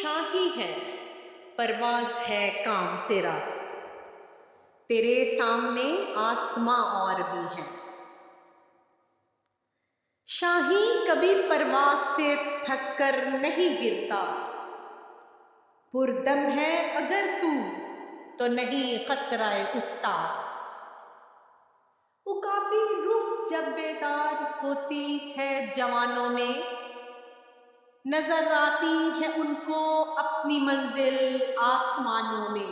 शाही है, परवाज है काम तेरा, तेरे सामने आसमां और भी है। शाही कभी परवाज से थक कर नहीं गिरता, पुरदम है अगर तू तो नहीं खतराए उफ्ता। उकाबी रूह जब बेदार होती है जवानों में, नजर आती है उनको अपनी मंजिल आसमानों में।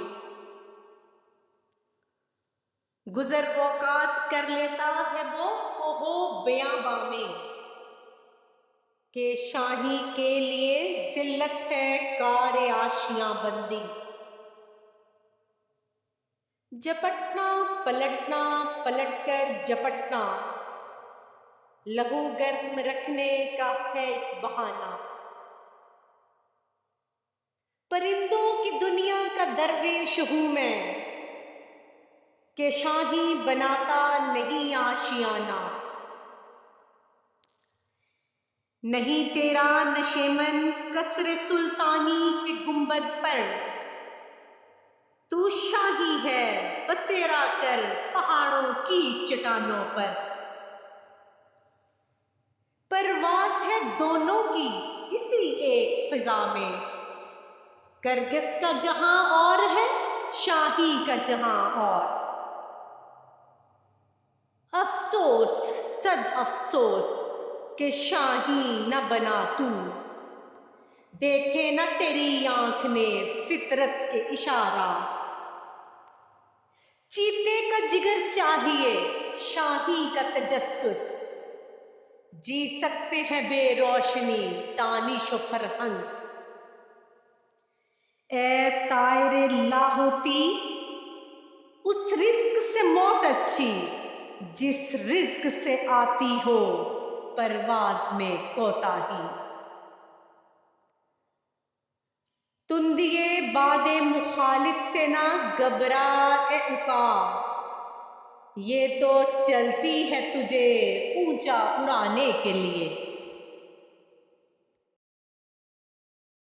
गुजर औकात कर लेता है वो कोहो बेआबा में, के शाही के लिए जिल्लत है कारे आशियां बंदी। झपटना पलटना पलटकर झपटना, लहू गर्म रखने का है एक बहाना। परिंदों की दुनिया का दरवेश हूं मैं, के शाही बनाता नहीं आशियाना। नहीं तेरा नशेमन कसरे सुल्तानी के गुंबद पर, तू शाही है बसेरा कर पहाड़ों की चट्टानों पर। परवाज है दोनों की इसी एक फिजा में, करगिस का जहां और है शाही का जहां और। अफसोस सद अफसोस के शाही न बना तू, देखे न तेरी आंख ने फितरत के इशारा। चीते का जिगर चाहिए शाही का तजस्सुस, जी सकते हैं बेरोशनी दानिश व फरहंग। ए तायरे लाहोती उस रिज्क से मौत अच्छी, जिस रिज्क से आती हो परवाज में कोताही। तुंदिए बादे मुखालिफ से ना घबरा ए उकाब, ये तो चलती है तुझे ऊंचा उड़ाने के लिए।